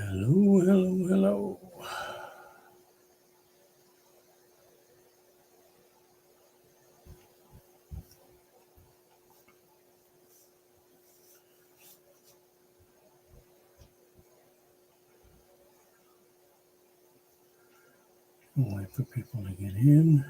Hello, hello, hello. I'll wait for people to get in.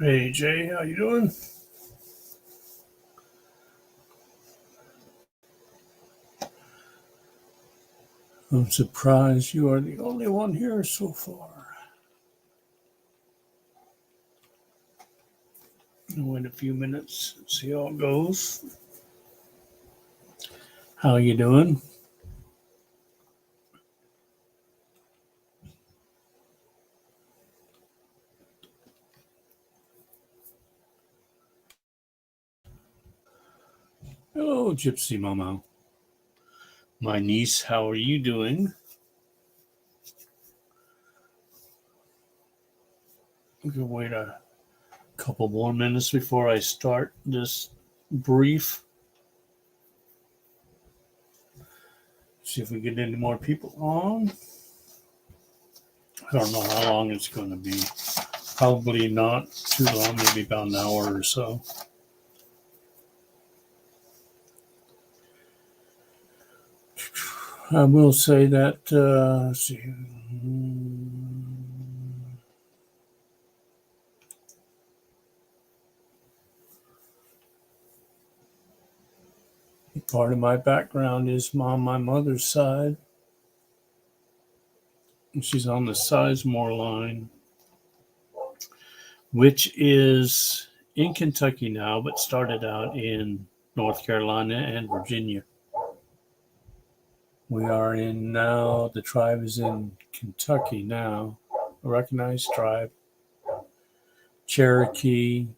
Hey Jay, how you doing? I'm surprised you are the only one here so far. I'll wait a few minutes, see how it goes. How you doing? Hello, Gypsy Mama. My niece, how are you doing? We can wait a couple more minutes before I start this brief. See if we get any more people on. I don't know how long it's going to be. Probably not too long, maybe about an hour or so. I will say that, let's see. Part of my background is on my mother's side. She's on the Sizemore line, which is in Kentucky now, but started out in North Carolina and Virginia. We are in now, the tribe is in Kentucky now, a recognized tribe. Cherokee,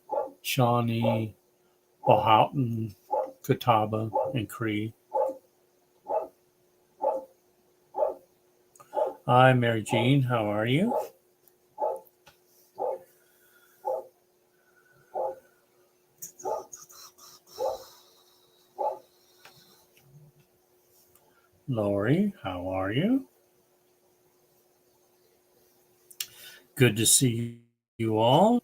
Shawnee, Powhatan, Catawba, and Cree. Hi, Mary Jean. How are you? Lori, how are you? Good to see you all.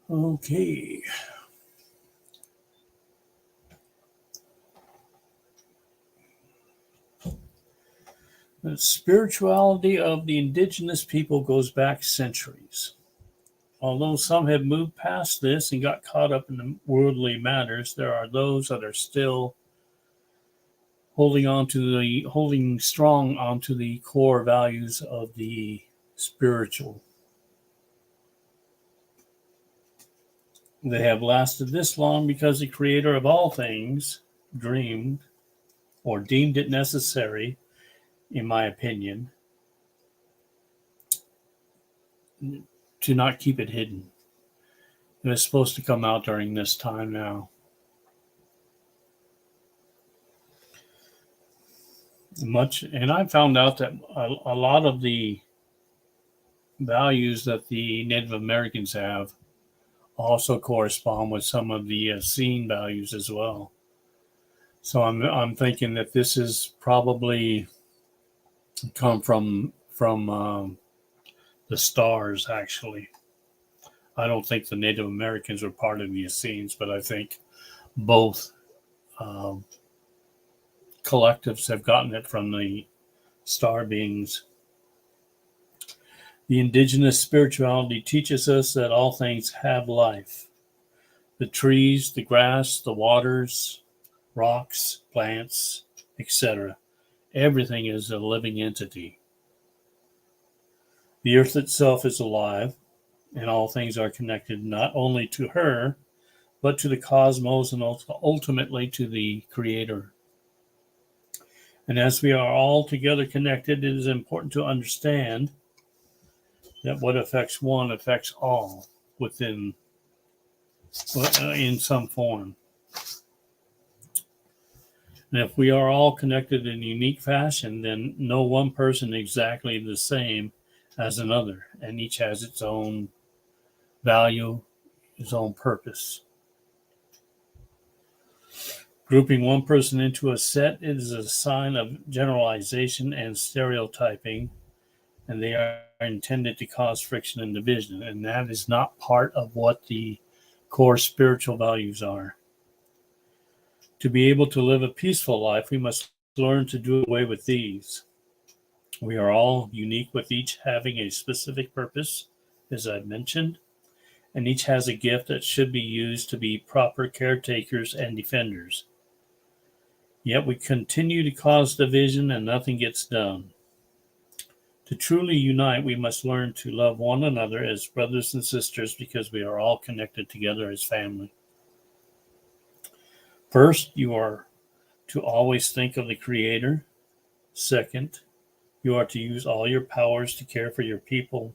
Okay. The spirituality of the indigenous people goes back centuries. Although some have moved past this and got caught up in the worldly matters, there are those that are still holding strong onto the core values of the spiritual. They have lasted this long because the creator of all things dreamed or deemed it necessary, in my opinion, to not keep it hidden. It was supposed to come out during this time now. And I found out that a lot of the values that the Native Americans have also correspond with some of the Essene values as well. So I'm thinking that this is probably come from the stars. Actually, I don't think the Native Americans were part of the Essenes, but I think both collectives have gotten it from the star beings. The indigenous spirituality teaches us that all things have life. The trees, the grass, the waters, rocks, plants, etc. Everything is a living entity. The earth itself is alive, and all things are connected not only to her, but to the cosmos and ultimately to the creator. And as we are all together connected, it is important to understand that what affects one affects all in some form. And if we are all connected in a unique fashion, then no one person is exactly the same as another, and each has its own value, its own purpose. Grouping one person into a set is a sign of generalization and stereotyping, and they are intended to cause friction and division, and that is not part of what the core spiritual values are. To be able to live a peaceful life, we must learn to do away with these. We are all unique, with each having a specific purpose, as I've mentioned, and each has a gift that should be used to be proper caretakers and defenders. Yet we continue to cause division and nothing gets done. To truly unite, we must learn to love one another as brothers and sisters because we are all connected together as family. First, you are to always think of the Creator. Second, you are to use all your powers to care for your people,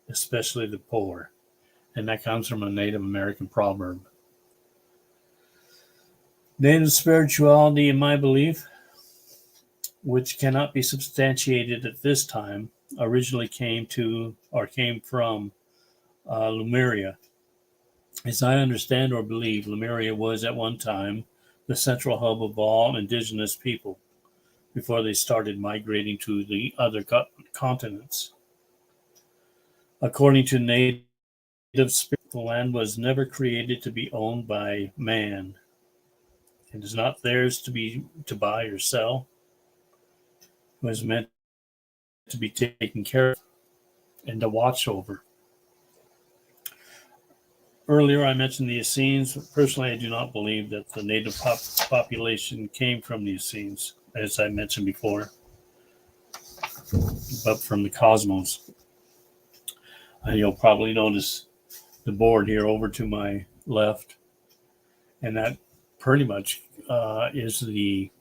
especially the poor. And that comes from a Native American proverb. Native spirituality, in my belief, which cannot be substantiated at this time, originally came from Lemuria. As I understand or believe, Lemuria was at one time the central hub of all indigenous people before they started migrating to the other continents. According to Native spirit, the land was never created to be owned by man. It is not theirs to buy or sell. It was meant to be taken care of and to watch over. Earlier, I mentioned the Essenes. Personally, I do not believe that the native population came from the Essenes, as I mentioned before, but from the cosmos. You'll probably notice the board here over to my left, and that pretty much is the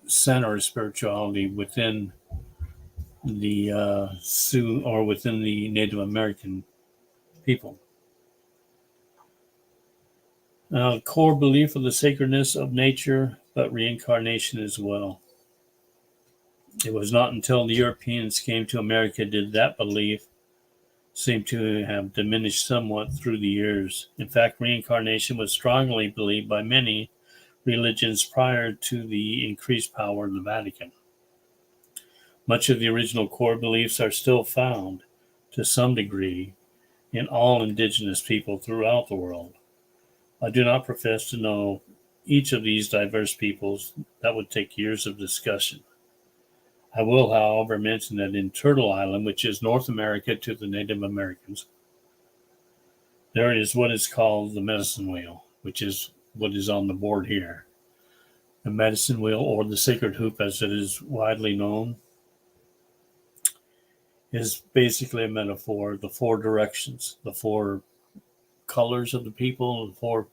center of spirituality within the Sioux or within the Native American people. Core belief of the sacredness of nature, but reincarnation as well. It was not until the Europeans came to America did that belief seem to have diminished somewhat through the years. In fact, reincarnation was strongly believed by many religions prior to the increased power of the Vatican. Much of the original core beliefs are still found, to some degree, in all indigenous people throughout the world. I do not profess to know each of these diverse peoples. That would take years of discussion. I will, however, mention that in Turtle Island, which is North America to the Native Americans, there is what is called the medicine wheel, which is what is on the board here. The medicine wheel, or the sacred hoop as it is widely known, is basically a metaphor, the four directions, the four colors of the people, four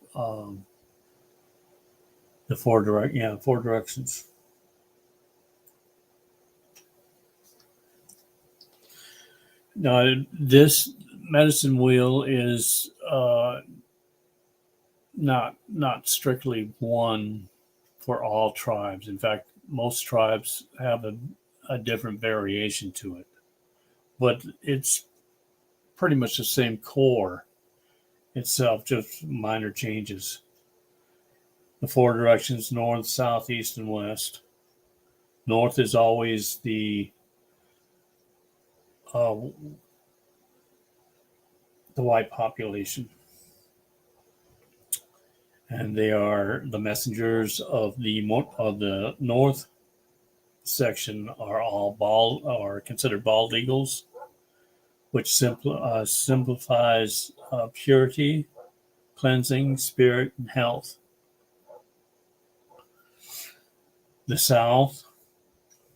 directions. Now, this medicine wheel is not strictly one for all tribes. In fact, most tribes have a different variation to it, but it's pretty much the same core itself, just minor changes. The four directions: north, south, east, and west. North is always the white population, and they are the messengers of the north section are all bald, or considered bald eagles, which simplifies purity, cleansing, spirit, and health. The south,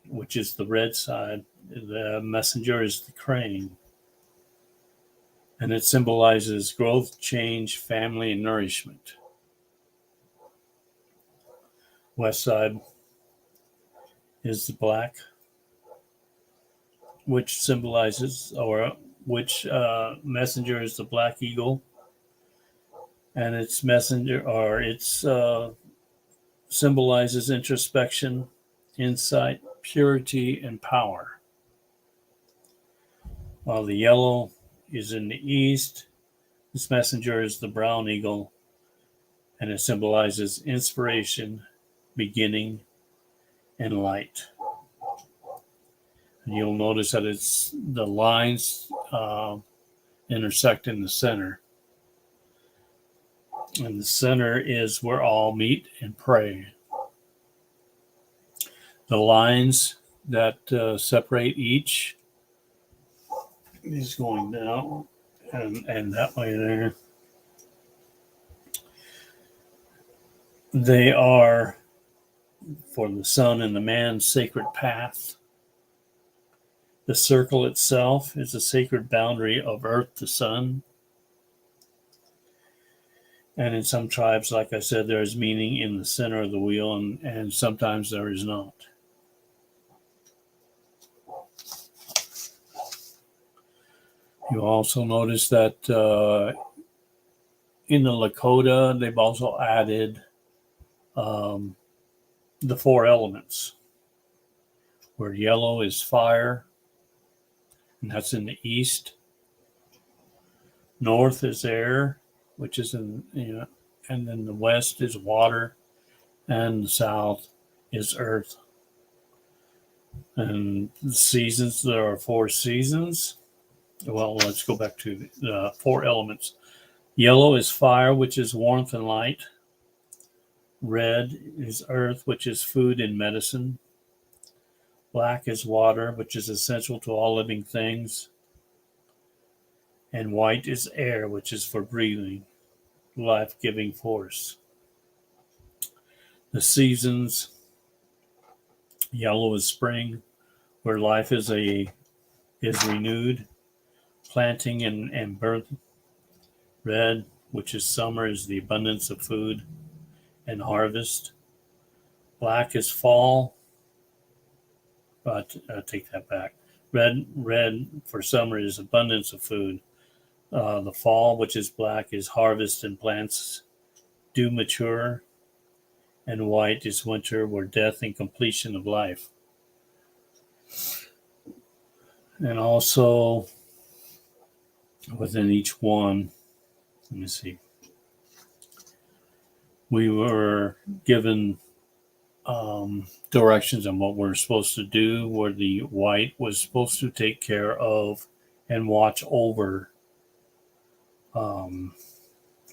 which is the red side, the messenger is the crane, and it symbolizes growth, change, family, and nourishment. West side is the black, which symbolizes, or which messenger is the black eagle, and its messenger, or its symbolizes introspection, insight, purity, and power. While the yellow is in the east, this messenger is the brown eagle, and it symbolizes inspiration, beginning, and light. And you'll notice that it's the lines intersect in the center. And the center is where all meet and pray. The lines that separate each is going down and that way there. They are for the sun and the man's sacred path. The circle itself is a sacred boundary of earth to sun. And in some tribes, like I said, there is meaning in the center of the wheel, and sometimes there is not. You also notice that in the Lakota, they've also added the four elements, where yellow is fire, and that's in the east. North is air, which is and then the west is water, and the south is earth. And the seasons, there are four seasons. Well, let's go back to the four elements. Yellow is fire, which is warmth and light. Red is earth, which is food and medicine. Black is water, which is essential to all living things. And white is air, which is for breathing, life-giving force. The seasons: yellow is spring, where life is renewed, planting and birth. Red, which is summer, is the abundance of food and harvest. Black is fall. Take that back. Red for summer is abundance of food. The fall, which is black, is harvest and plants do mature. And white is winter, where death and completion of life. And also within each one, let me see, we were given directions on what we're supposed to do, where the white was supposed to take care of and watch over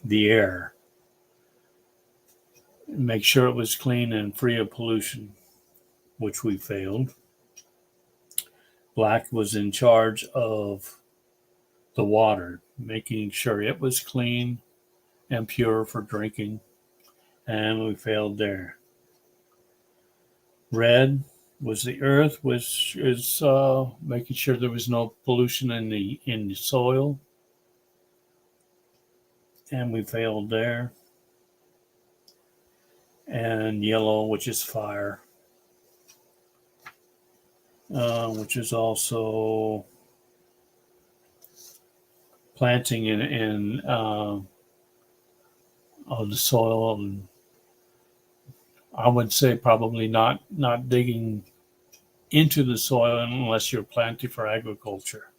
the air, make sure it was clean and free of pollution, which we failed. Black was in charge of the water, making sure it was clean and pure for drinking, and we failed there. Red was the earth, which is making sure there was no pollution in the soil, and we failed there. And yellow, which is fire, which is also planting in of the soil, and I would say probably not digging into the soil unless you're planting for agriculture.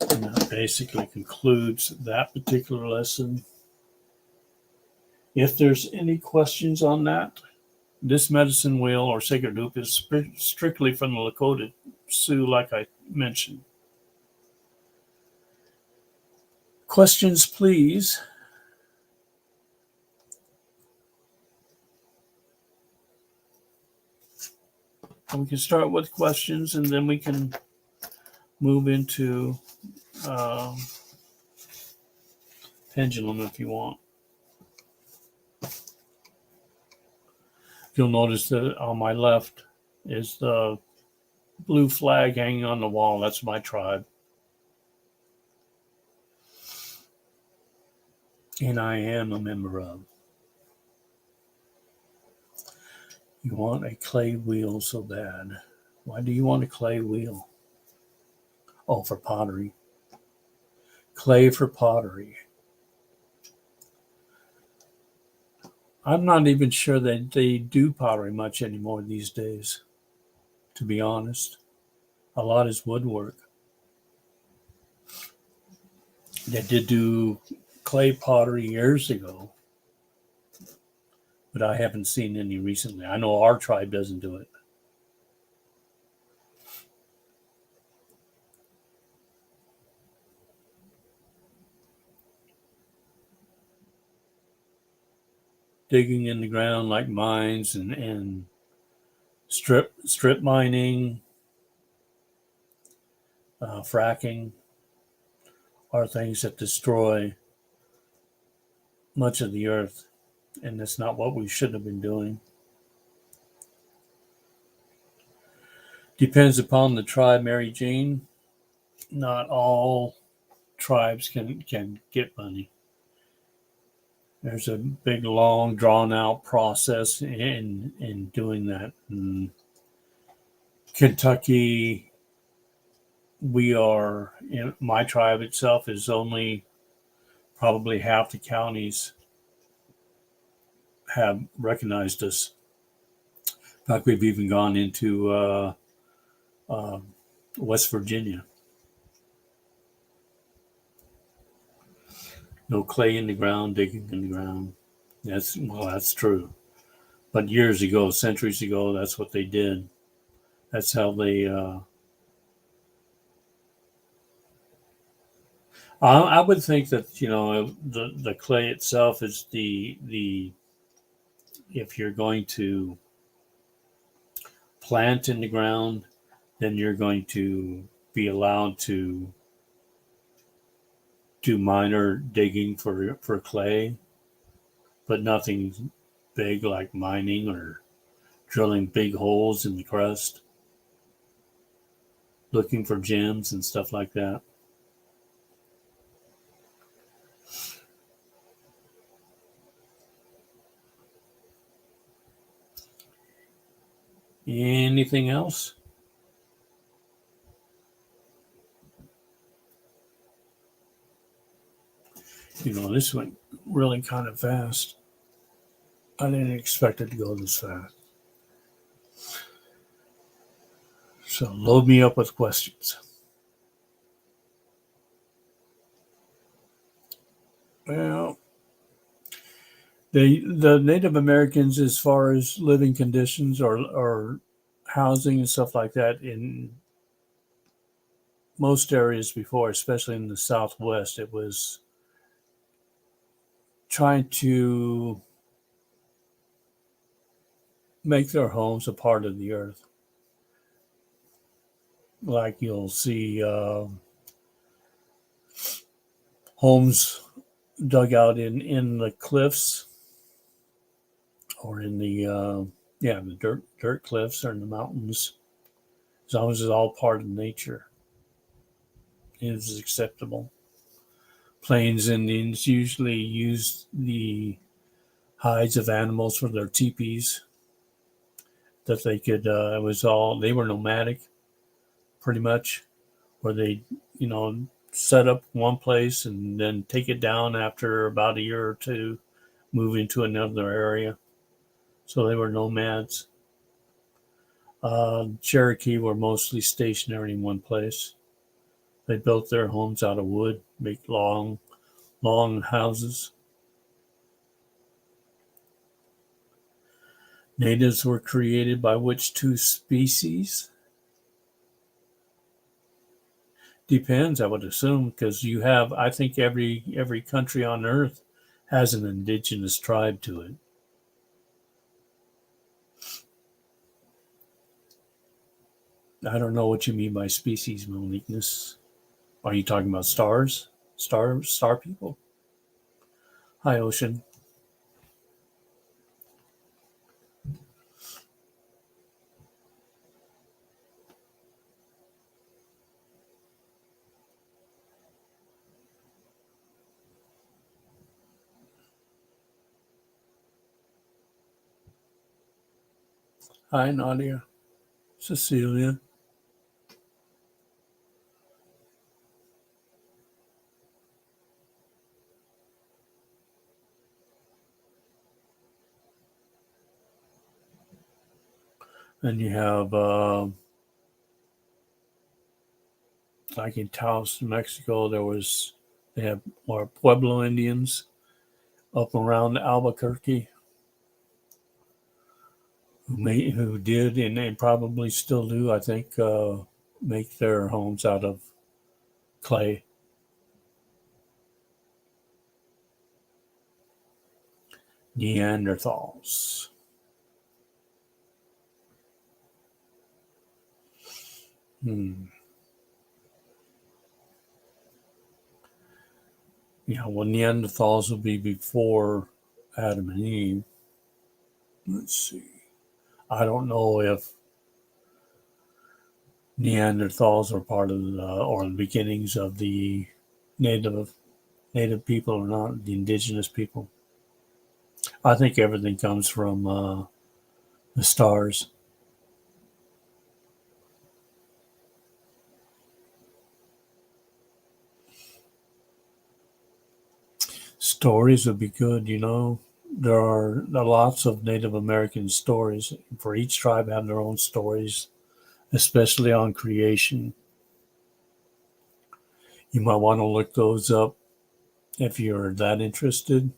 And that basically concludes that particular lesson. If there's any questions on that, this medicine wheel or sacred hoop is strictly from the Lakota Sioux, like I mentioned. Questions, please. And we can start with questions, and then we can move into pendulum if you want. You'll notice that on my left is the blue flag hanging on the wall. That's my tribe. And I am a member of. You want a clay wheel so bad. Why do you want a clay wheel? Oh, for pottery. Clay for pottery. I'm not even sure that they do pottery much anymore these days, to be honest. A lot is woodwork. They did do clay pottery years ago, but I haven't seen any recently. I know our tribe doesn't do it. Digging in the ground like mines and strip mining, fracking are things that destroy much of the earth, and that's not what we should have been doing. Depends upon the tribe, Mary Jane. Not all tribes can get money. There's a big, long, drawn-out process in doing that. In Kentucky, my tribe itself is only probably half the counties have recognized us. In fact, we've even gone into West Virginia. No clay in the ground, digging in the ground. That's true. But years ago, centuries ago, that's what they did. That's how they. I would think that the clay itself is the if you're going to plant in the ground, then you're going to be allowed to do minor digging for clay, but nothing big like mining or drilling big holes in the crust, looking for gems and stuff like that. Anything else? This went really kind of fast. I didn't expect it to go this fast. So load me up with questions. Well, the Native Americans, as far as living conditions or housing and stuff like that, in most areas before, especially in the Southwest, it was trying to make their homes a part of the earth. like you'll see homes dug out in the cliffs or in the the dirt cliffs or in the mountains. As long as it's all part of nature, it is acceptable. Plains Indians usually use the hides of animals for their teepees. That they could, it was all, they were nomadic pretty much, where they, you know, set up one place and then take it down after about a year or two, move into another area. So they were nomads. Cherokee were mostly stationary in one place. They built their homes out of wood, make long houses. Natives were created by which two species? Depends, I would assume, because you have, I think every country on earth has an indigenous tribe to it. I don't know what you mean by species, Moniqueness. Are you talking about stars? Star people? Hi, Ocean. Hi, Nadia. Cecilia. And you have, like in Taos, New Mexico, they have more Pueblo Indians up around Albuquerque who did and probably still do, I think, make their homes out of clay. Neanderthals. Hmm. Yeah, well, Neanderthals will be before Adam and Eve. Let's see. I don't know if Neanderthals are part of or the beginnings of the native native people or not, the indigenous people. I think everything comes from the stars. Stories would be good, you know. There are lots of Native American stories. For each tribe have their own stories, especially on creation. You might want to look those up if you're that interested.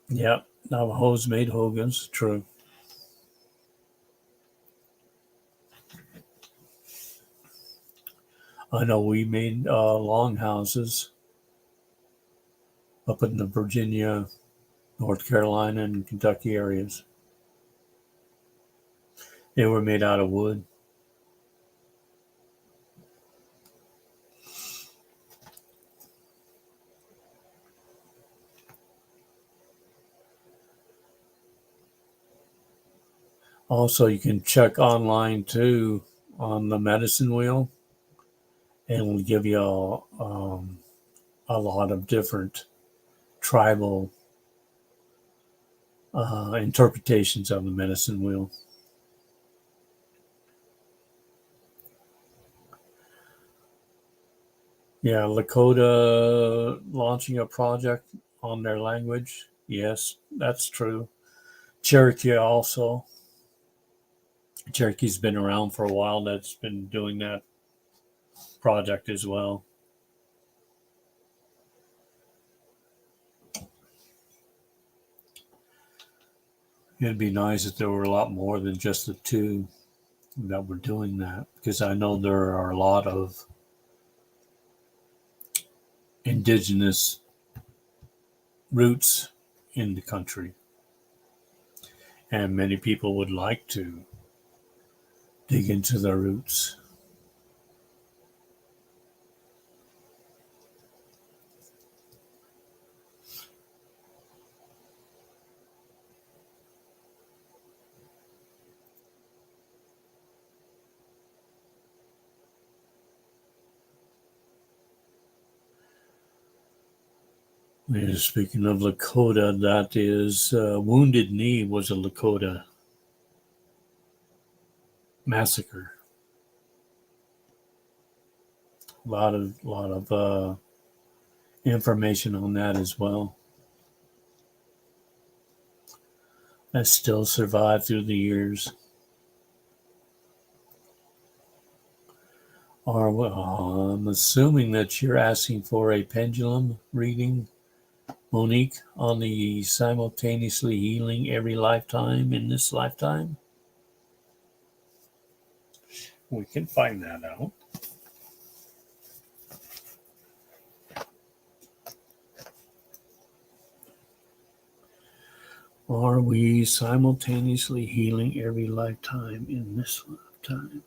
Yeah, Navajos made hogans, true. I know we made long houses up in the Virginia, North Carolina, and Kentucky areas. They were made out of wood. Also, you can check online too on the medicine wheel, and it'll give you a lot of different tribal interpretations of the medicine wheel. Yeah, Lakota launching a project on their language. Yes, that's true. Cherokee also. Cherokee's been around for a while. That's been doing that project as well. It'd be nice if there were a lot more than just the two that were doing that because I know there are a lot of indigenous roots in the country. And many people would like to dig into their roots. Speaking of Lakota, that is Wounded Knee was a Lakota massacre. A lot of information on that as well. That still survived through the years. I'm assuming that you're asking for a pendulum reading, Monique, on the simultaneously healing every lifetime in this lifetime. We can find that out. Are we simultaneously healing every lifetime in this lifetime?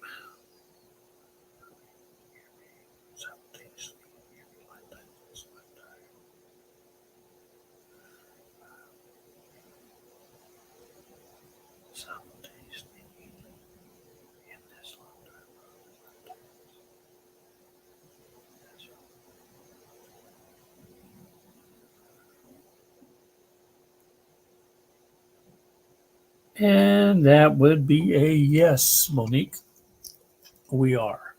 And that would be a yes, Monique. We are.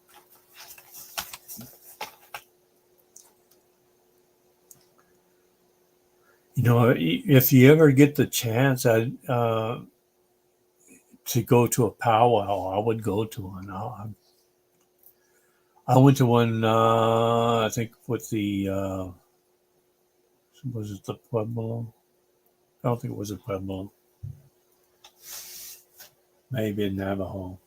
You know, if you ever get the chance to go to a powwow, I would go to one. I went to one, I think, with the, was it the Pueblo? I don't think it was a Pueblo. Maybe in Navajo.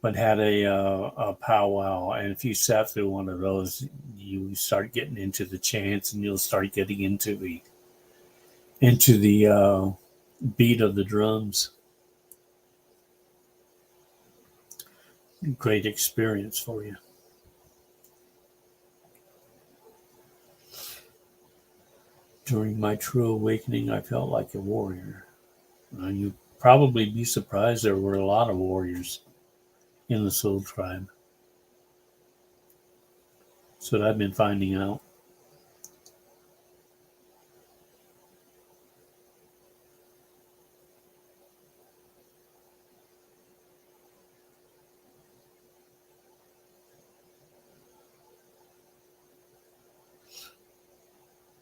But had a powwow. And if you sat through one of those, you start getting into the chants and you'll start getting into the beat of the drums. Great experience for you. During my true awakening, I felt like a warrior. You'd probably be surprised there were a lot of warriors in the Soul Tribe. That's what I've been finding out.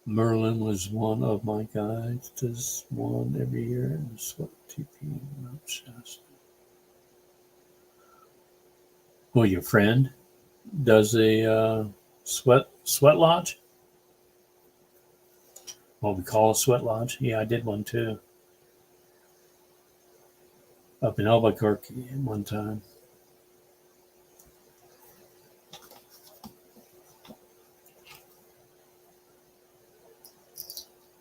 Merlin was one of my guides. Does one every year in the Sweat TP Mount Shasta. Well, your friend does a sweat lodge. What we call a sweat lodge. Yeah, I did one too. Up in Albuquerque one time.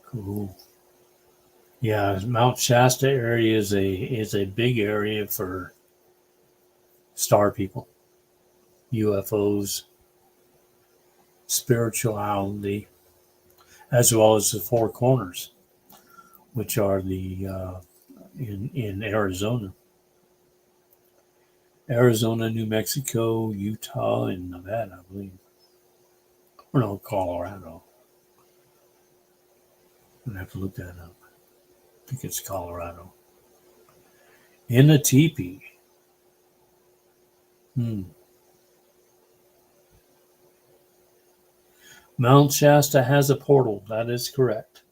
Cool. Yeah, Mount Shasta area is a big area for star people, UFOs, spirituality, as well as the Four Corners, which are the in Arizona, New Mexico, Utah, and Nevada, I believe, or no, Colorado. I'm gonna have to look that up. I think it's Colorado. In a teepee. Mount Shasta has a portal. That is correct.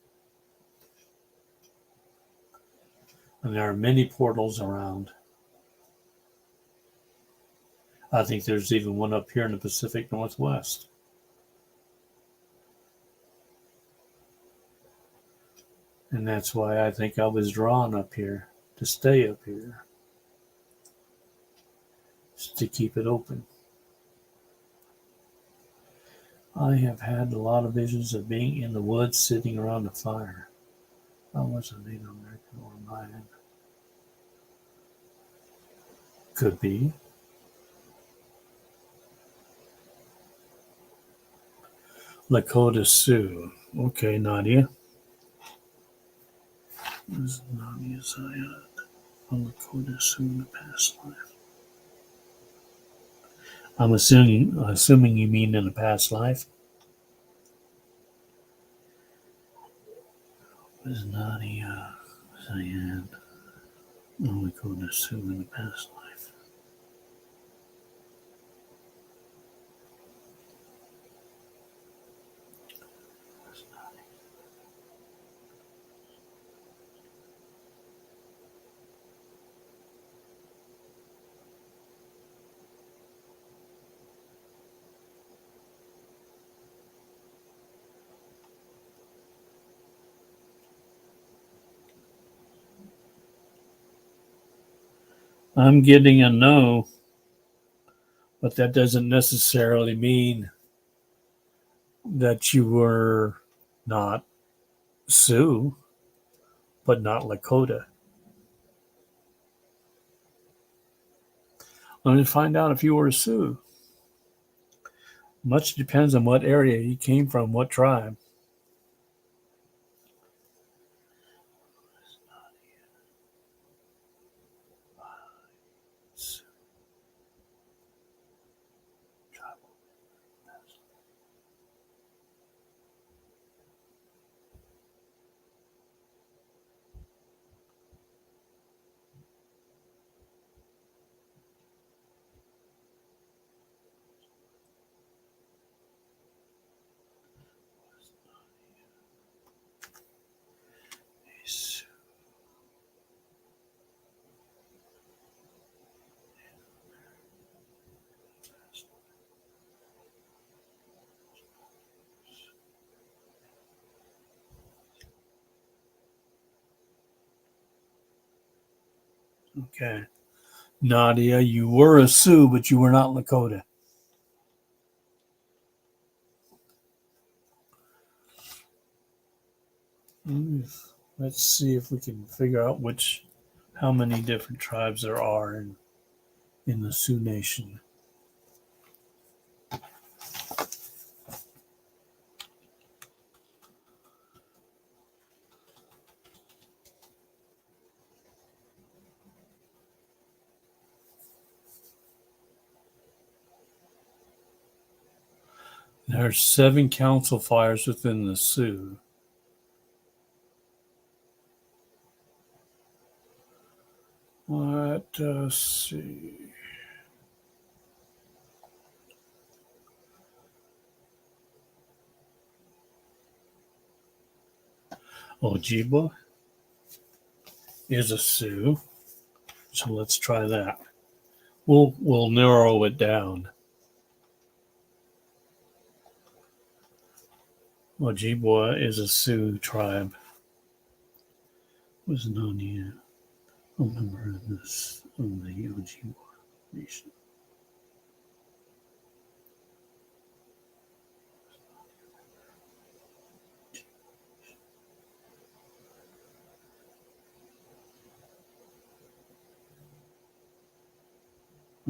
And there are many portals around. I think there's even one up here in the Pacific Northwest. And that's why I think I was drawn up here, to stay up here, just to keep it open. I have had a lot of visions of being in the woods sitting around a fire. I was a Native American or Mayan. Could be. Lakota Sioux. Okay, Nadia. This is Nadia Zayat. A Lakota Sioux in the past life. I'm assuming you mean in a past life. This is Nadia Zayat. A Lakota Sioux in the past life. I'm getting a no, but that doesn't necessarily mean that you were not Sioux, but not Lakota. Let me find out if you were a Sioux. Much depends on what area you came from, what tribe. Okay. Nadia, you were a Sioux, but you were not Lakota. Let's see if we can figure out how many different tribes there are in the Sioux Nation. There are 7 council fires within the Sioux. Let us see. Ojibwa is a Sioux, so let's try that. We'll narrow it down. Ojibwa is a Sioux tribe. Was known here a member of the Ojibwa Nation.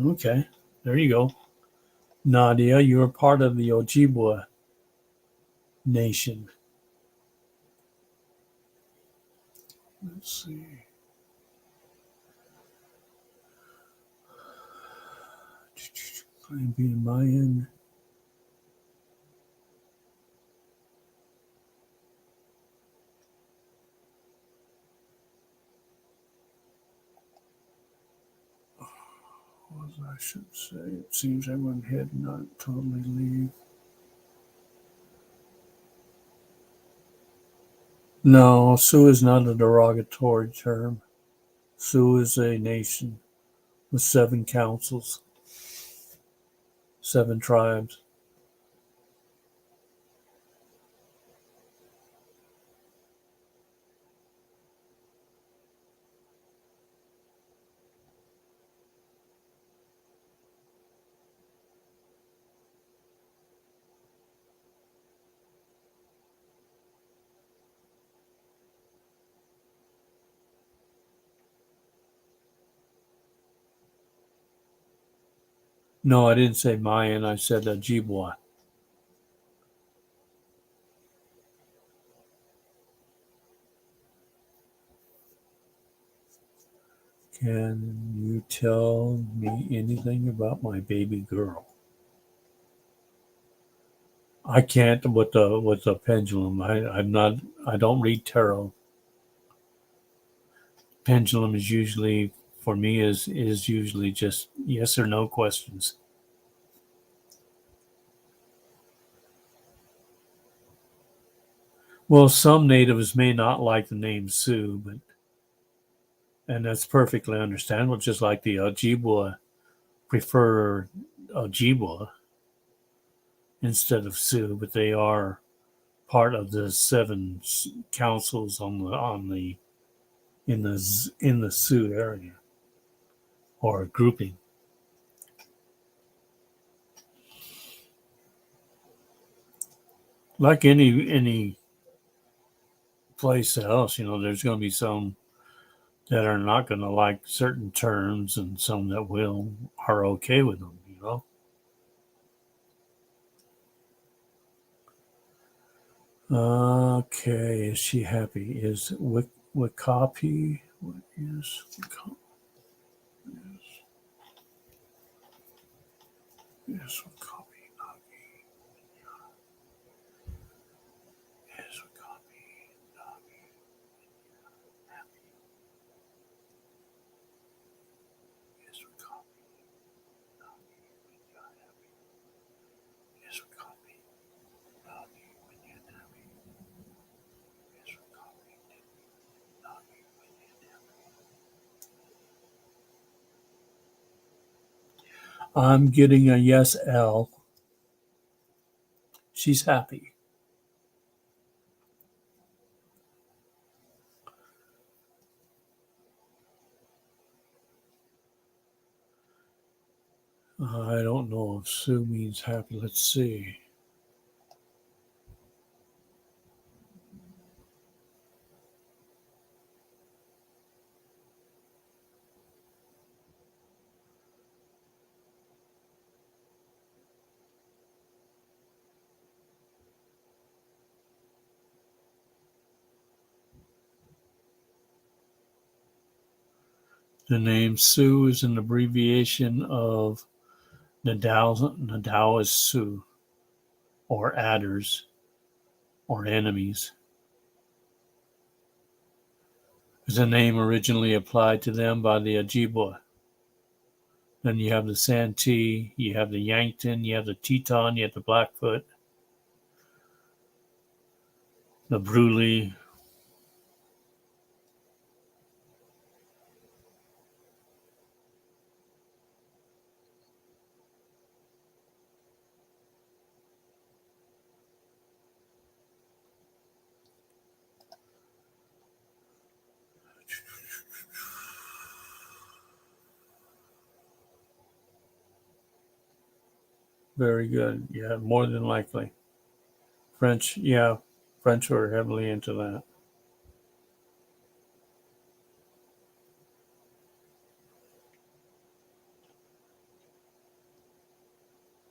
Okay, there you go. Nadia, you're part of the Ojibwa Nation. Let's see. Be Mayan. As I should say, it seems I went ahead and not totally leave. No, Sioux is not a derogatory term. Sioux is a nation with 7 councils, 7 tribes. No, I didn't say Mayan. I said Ojibwa. Can you tell me anything about my baby girl? I can't with the pendulum. I'm not. I don't read tarot. Pendulum is usually for me is usually just yes or no questions. Well, some natives may not like the name Sioux, but and that's perfectly understandable. Just like the Ojibwa prefer Ojibwa instead of Sioux, but they are part of the seven councils on the in the Sioux area or grouping. Like any place else, there's going to be some that are not going to like certain terms and some that will are okay with them. Okay, is she happy? Is Wikapi? What is Wikapi? Is Wikapi? Is Wikapi? Is Wikapi? Is Wikapi? I'm getting a yes, L. She's happy. I don't know if Sue means happy. Let's see. The name Sioux is an abbreviation of Nadawa Sioux, or adders, or enemies. It's a name originally applied to them by the Ojibwa. Then you have the Santee, you have the Yankton, you have the Teton, you have the Blackfoot, the Brule. Very good. Yeah, more than likely. French, yeah, French were heavily into that.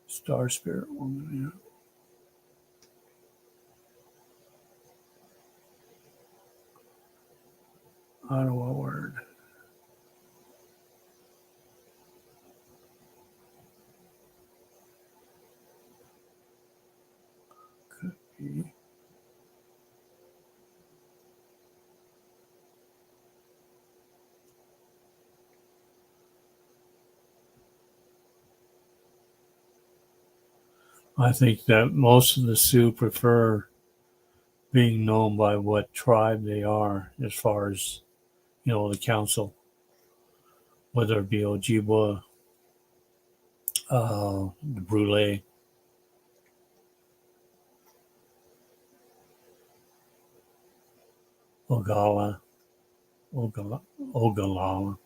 Star Spirit Woman, yeah. Ottawa word. Could be. I think that most of the Sioux prefer being known by what tribe they are, as far as the council, whether it be Ojibwa, the Brule, Ogala, Ogallala.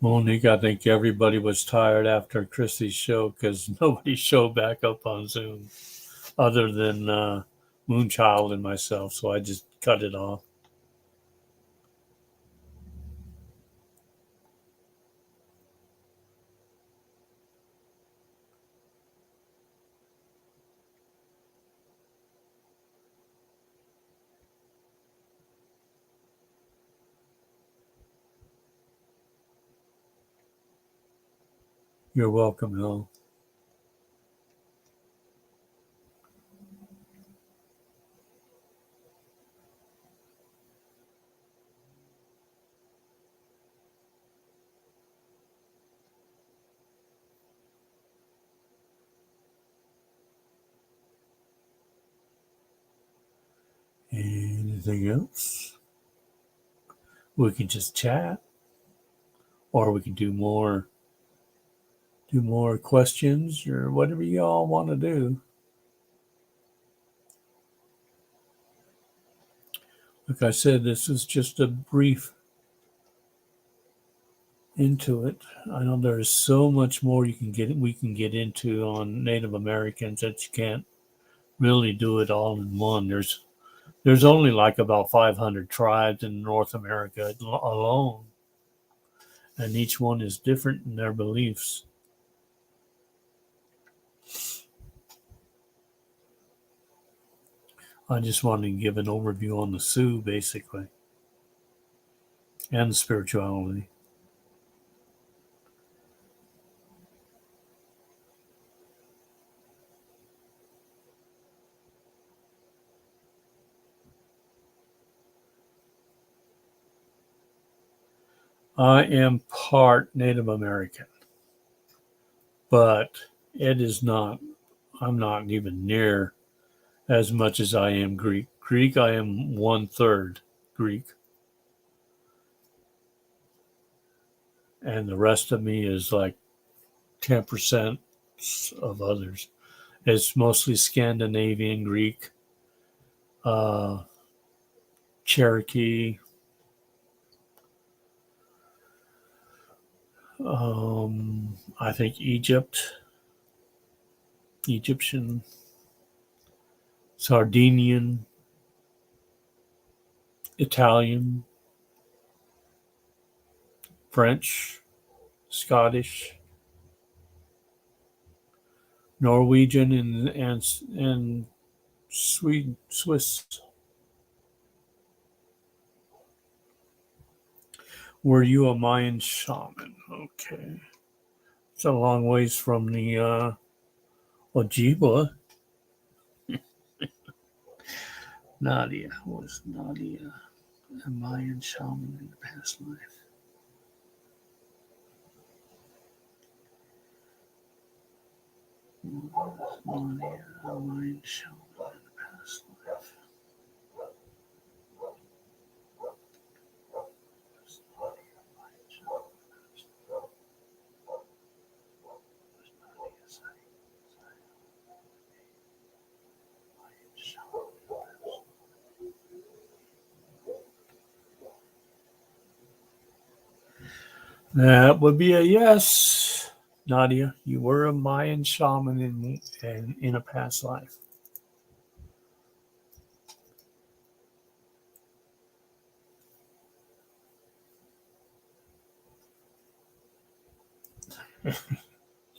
Monique, I think everybody was tired after Chrissy's show because nobody showed back up on Zoom other than Moonchild and myself, so I just cut it off. You're welcome, Hill. Anything else? We can just chat, or we can do more questions, or whatever you all want to do. Like I said, this is just a brief into it. I know there's so much more we can get into on Native Americans that you can't really do it all in one. There's only like about 500 tribes in North America alone, and each one is different in their beliefs. I just wanted to give an overview on the Sioux, basically, and the spirituality. I am part Native American, but it is not, I'm not even near as much as I am Greek. Greek, I am 1/3 Greek, and the rest of me is like 10% of others. It's mostly Scandinavian Greek, uh, Cherokee, I think Egyptian, Sardinian, Italian, French, Scottish, Norwegian, and Sweden, Swiss. Were you a Mayan shaman? Okay, it's a long ways from the Ojibwa. Nadia, was Nadia a Mayan shaman in the past life? Was Nadia a Mayan shaman in the past life? Was Nadia a Mayan shaman in the past life? Was Nadia a Mayan shaman in the past life? That would be a yes. Nadia, you were a Mayan shaman in a past life.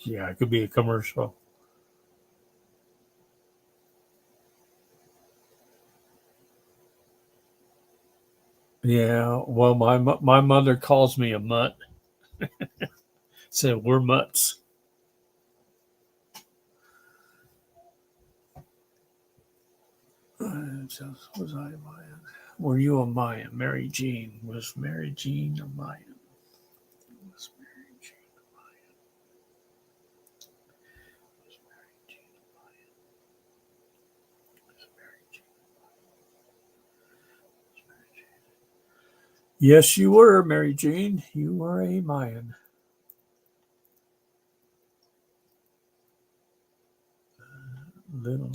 Yeah, it could be a commercial. Yeah, well, my mother calls me a mutt. Said we're mutts. Was I a Mayan? Were you a Mayan? Mary Jean. Was Mary Jean a Mayan? Was Mary Jean a Mayan? Was Mary Jean a Mayan? Was Mary Jean a Mayan? Was Mary Jean? Yes, you were, Mary Jean. You were a Mayan. Little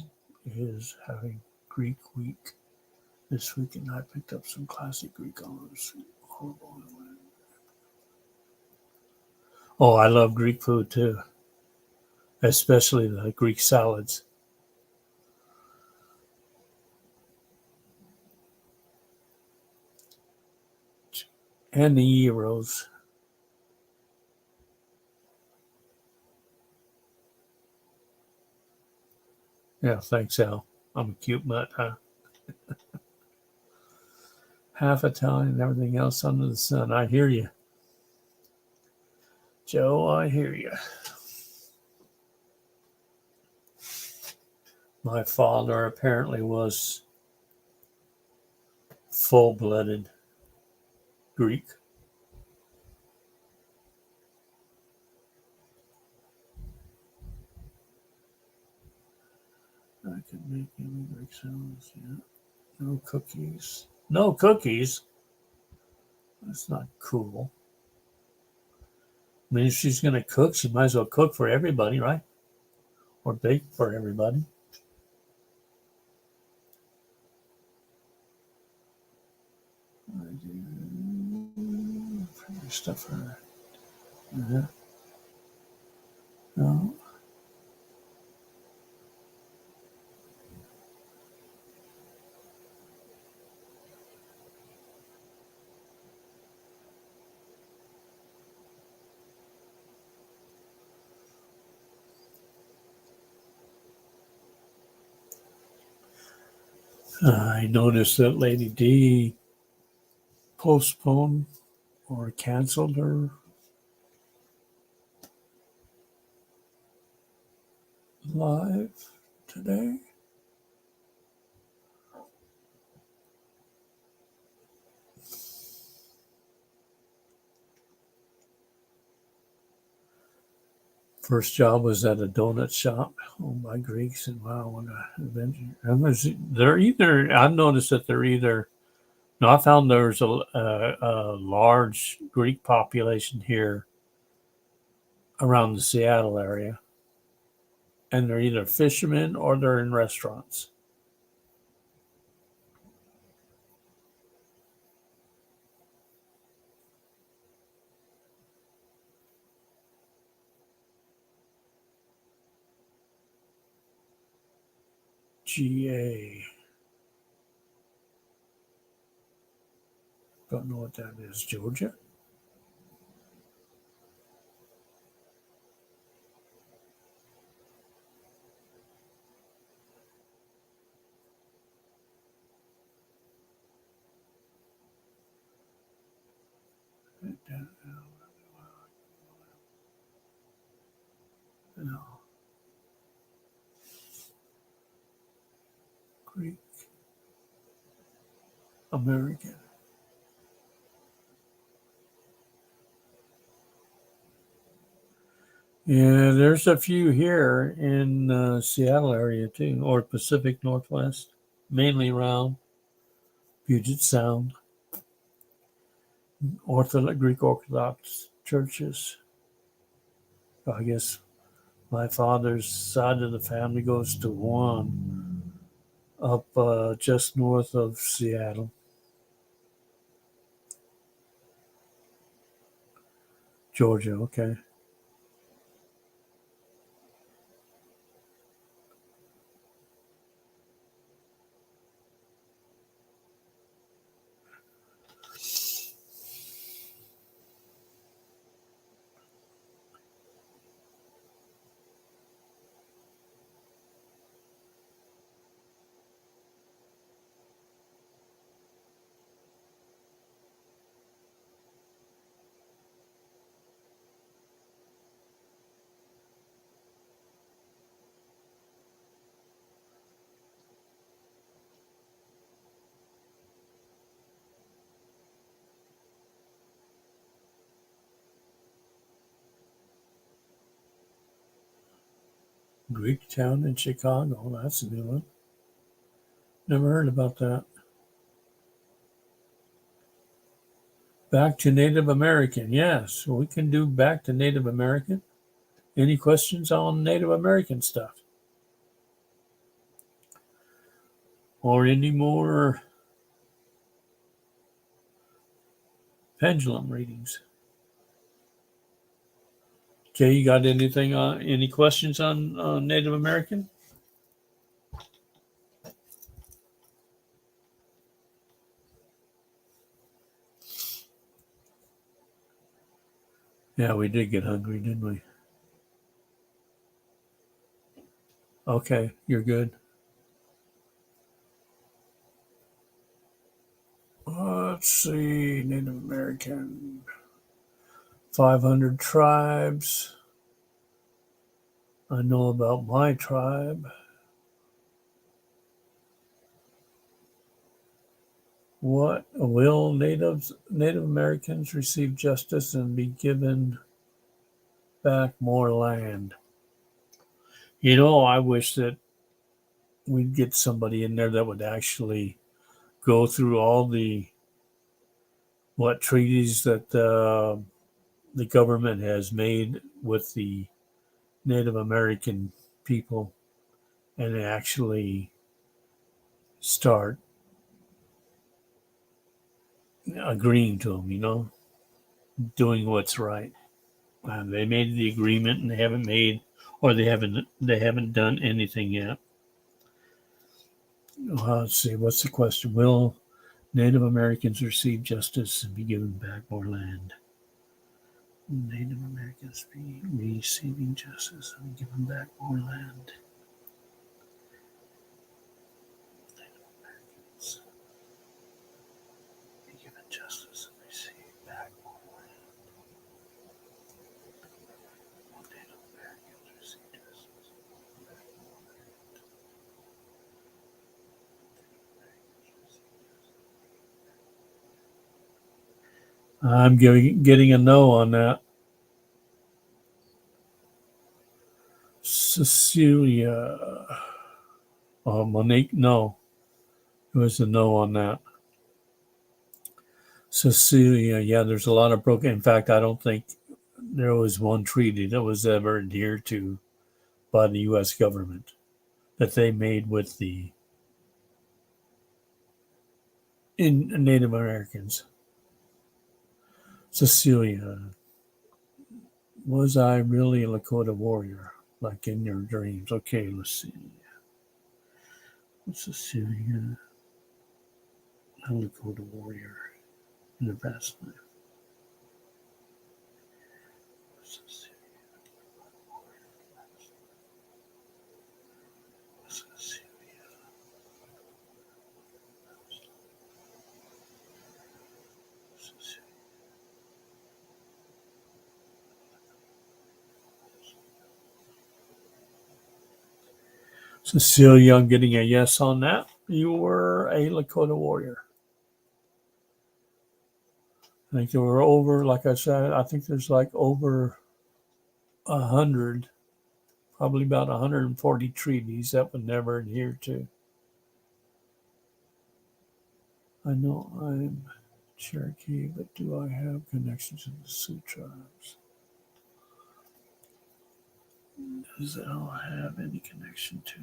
is having Greek week this week, and I picked up some classic Greek olives. Oh, I love Greek food too, especially the Greek salads. And the gyros. Yeah, thanks, Al. I'm a cute mutt, huh? Half Italian and everything else under the sun. I hear you. Joe, I hear you. My father apparently was full-blooded Greek. I could make any Greek salads, yeah. No cookies. No cookies? That's not cool. I mean, if she's going to cook, she might as well cook for everybody, right? Or bake for everybody. I do stuff for her. No. I noticed that Lady D postponed or canceled her live today. First job was at a donut shop owned by Greeks, and wow, what an adventure! They're either I've noticed that they're either. No, I found there's a large Greek population here around the Seattle area, and they're either fishermen or they're in restaurants. GA. Don't know what that is. Georgia? No. Greek American. Yeah, there's a few here in Seattle area too, or Pacific Northwest, mainly around Puget Sound, Greek Orthodox churches. I guess my father's side of the family goes to one up just north of Seattle, Georgia. Okay. Greek town in Chicago. That's a new one. Never heard about that. Back to Native American. Yes, we can do back to Native American. Any questions on Native American stuff? Or any more pendulum readings? Okay, you got anything on any questions on Native American? Yeah, we did get hungry, didn't we? Okay, you're good. Let's see, Native American, 500 tribes. I know about my tribe. What will Native Americans receive justice and be given back more land? You know, I wish that we'd get somebody in there that would actually go through all the what treaties that the government has made with the Native American people and actually start agreeing to them, doing what's right. They made the agreement and they haven't made or they haven't done anything yet. Let's see, what's the question? Will Native Americans receive justice and be given back more land? Native Americans be receiving justice and given back more land. Native Americans be given justice and receive back more land. Will Native Americans receive justice and give back more land? I'm getting a no on that. Cecilia. Monique, no. It was a no on that. Cecilia, yeah, there's a lot of broken. In fact, I don't think there was one treaty that was ever adhered to by the U.S. government that they made with the Native Americans. Cecilia, was I really a Lakota warrior, like in your dreams? Okay, let's see. Cecilia, a Lakota warrior in the past life. Cecilia, Cecilia. Cecilia, I'm getting a yes on that. You were a Lakota warrior. I think there were over, like I said, I think there's like over 100, probably about 140 treaties that would never adhere to. I know I'm Cherokee, but do I have connections to the Sioux tribes? Does Al have any connection to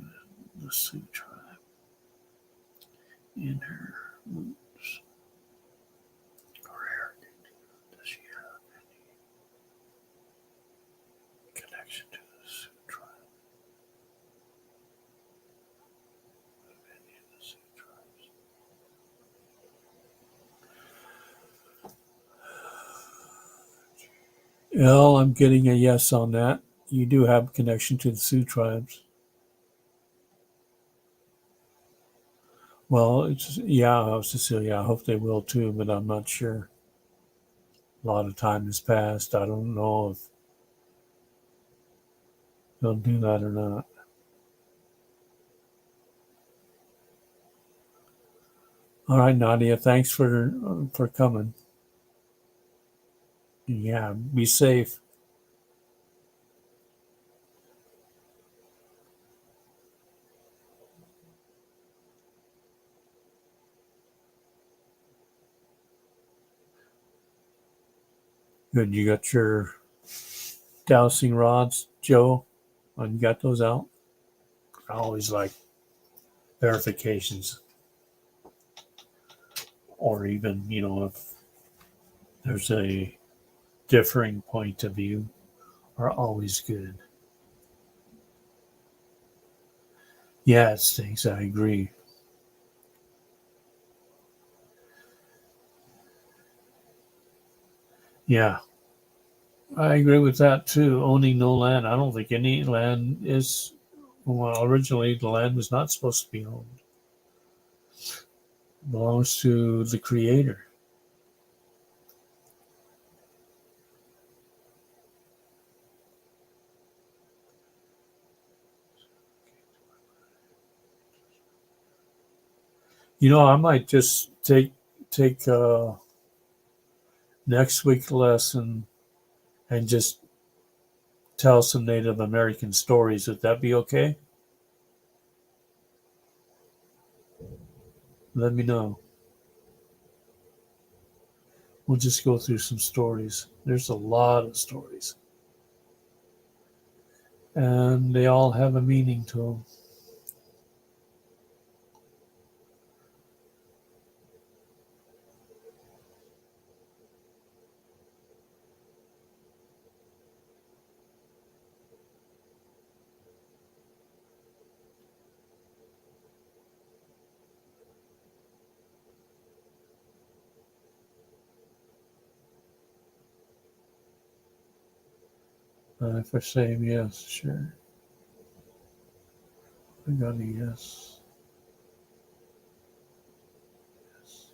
the Sioux tribe in her roots or heritage? Does she have any connection to the Sioux tribe? Any of the Sioux tribes? Well, I'm getting a yes on that. You do have a connection to the Sioux tribes. Well, Cecilia. I hope they will too, but I'm not sure. A lot of time has passed. I don't know if they'll do that or not. All right, Nadia. Thanks for coming. Yeah, be safe. Good. You got your dowsing rods, Joe? And you got those out? I always like verifications, or even if there's a differing point of view are always good. Yeah, it stinks. I agree. Yeah, I agree with that too. Owning no land. I don't think any land is. Well, originally the land was not supposed to be owned. It belongs to the creator. I might just take next week's lesson and just tell some Native American stories. Would that be okay? Let me know. We'll just go through some stories. There's a lot of stories, and they all have a meaning to them. If I say yes, sure. I got a yes. Yes.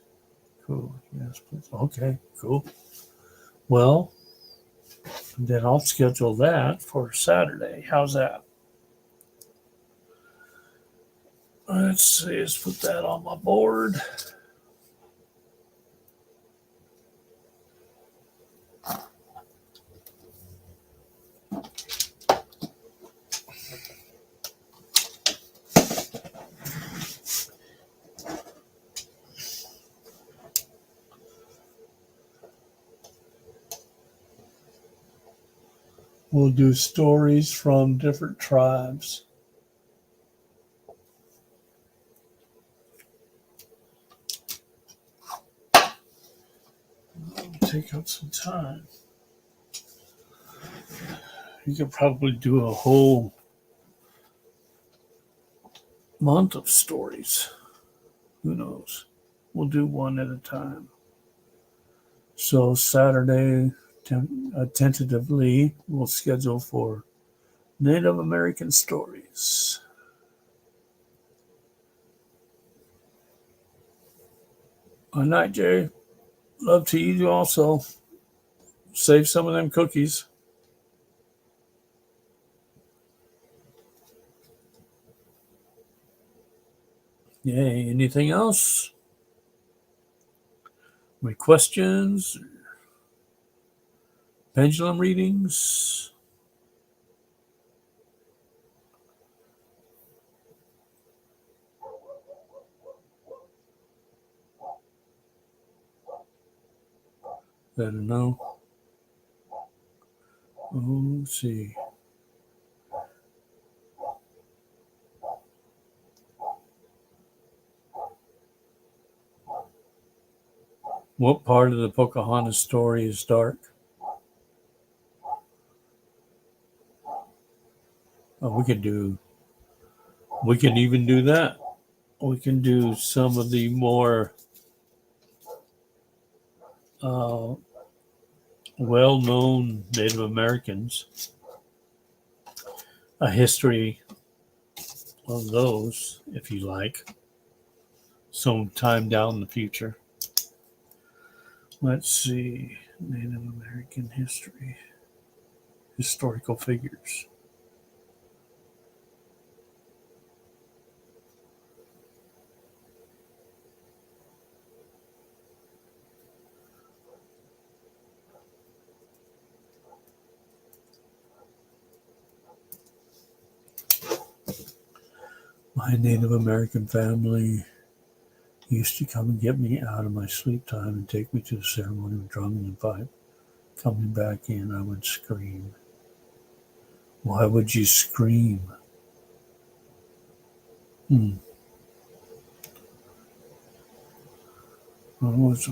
Cool. Yes, please. Okay, cool. Well, then I'll schedule that for Saturday. How's that? Let's see. Let's put that on my board. We'll do stories from different tribes. Take up some time. You could probably do a whole month of stories. Who knows? We'll do one at a time. So Saturday, tentatively, we'll schedule for Native American stories. Good night, Jay. Love to eat you also. Save some of them cookies. Yay. Anything else? Any questions? Pendulum readings? I don't know. Oh, let's see. What part of the Pocahontas story is dark? Oh, we can even do that. We can do some of the more uh, well-known Native Americans, a history of those, if you like, sometime down in the future. Let's see, Native American history, historical figures. My Native American family used to come and get me out of my sleep time and take me to the ceremony with drumming and pipe. Coming back in, I would scream. Why would you scream? Hmm. I was,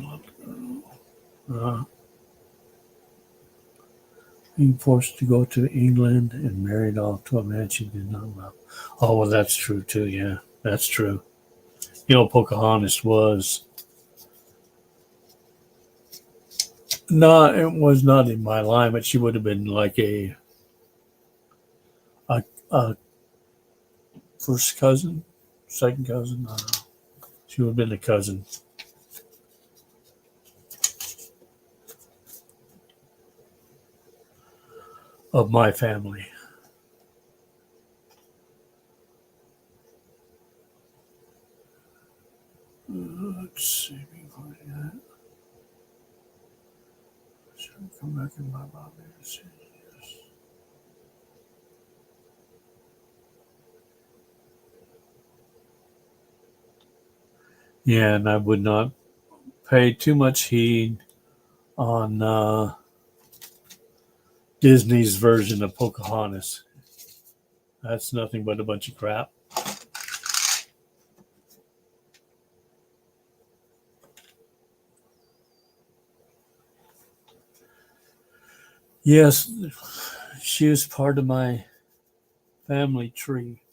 Being forced to go to England and married off to a man she did not love. Oh, well, that's true too. Yeah, that's true. Pocahontas was not. It was not in my line, but she would have been like a first cousin, second cousin. I don't know. She would have been a cousin of my family. Let's see. Should I come back in my lobby and see? Yes. Yeah, and I would not pay too much heed on Disney's version of Pocahontas. That's nothing but a bunch of crap. Yes, she is part of my family tree,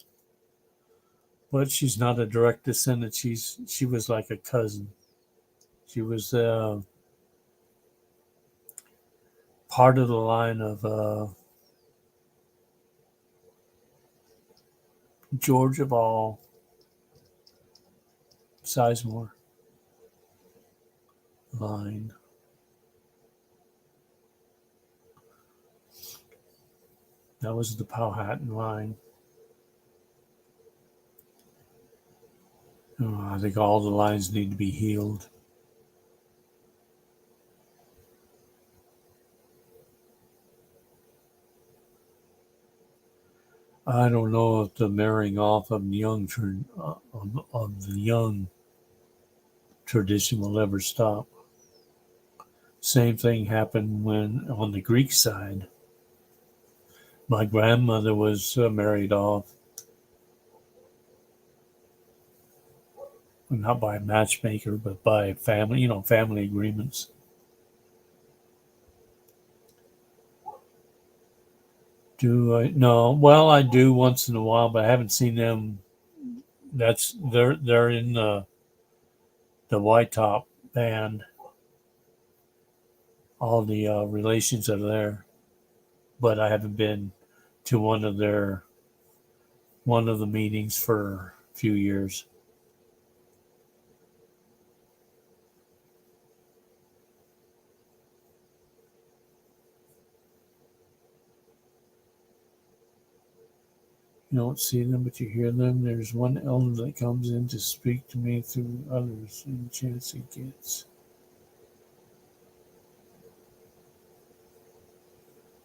but she's not a direct descendant. She was like a cousin. She was part of the line of George of all Sizemore line. That was the Powhatan line. Oh, I think all the lines need to be healed. I don't know if the marrying off of the young tradition will ever stop. Same thing happened when on the Greek side. My grandmother was married off, not by a matchmaker, but by family, family agreements. Do I? No. Well, I do once in a while, but I haven't seen them. They're in the White Top band. All the relations are there, but I haven't been to one of the meetings for a few years. You don't see them, but you hear them. There's one elder that comes in to speak to me through others any chance he gets.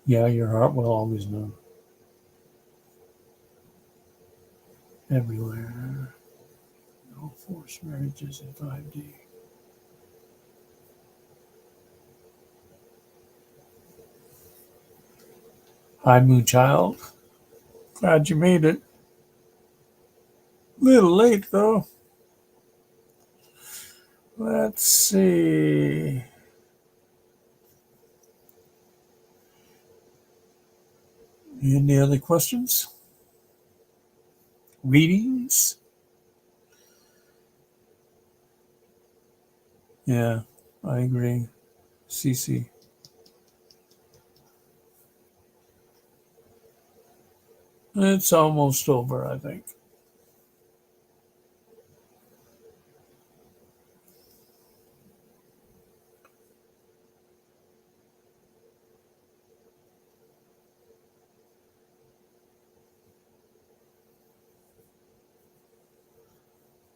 Yeah, your heart will always know. Everywhere. No forced marriages in 5D. Hi, Moonchild. Glad you made it. Little late, though. Let's see. Any other questions? Readings? Yeah, I agree. CC. It's almost over, I think.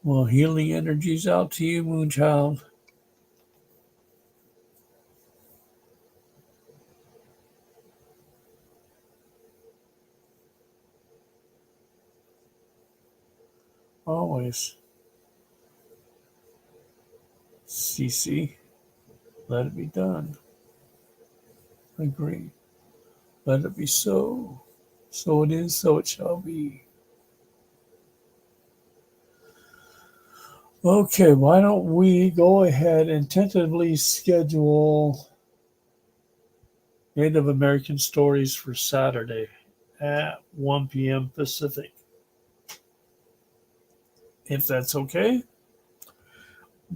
Well, healing energies out to you, Moonchild. Always. CC. Let it be done. Agree. Let it be so. So it is, so it shall be. Okay, why don't we go ahead and tentatively schedule Native American Stories for Saturday at 1 p.m. Pacific. If that's okay,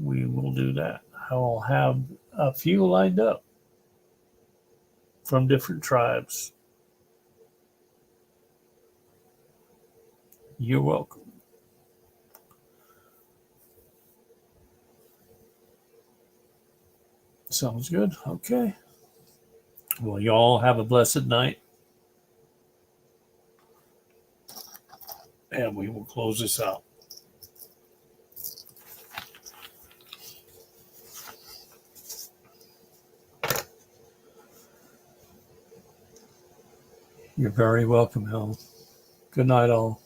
we will do that. I will have a few lined up from different tribes. You're welcome. Sounds good. Okay. Well, y'all have a blessed night. And we will close this out. You're very welcome, Helen. Good night, all.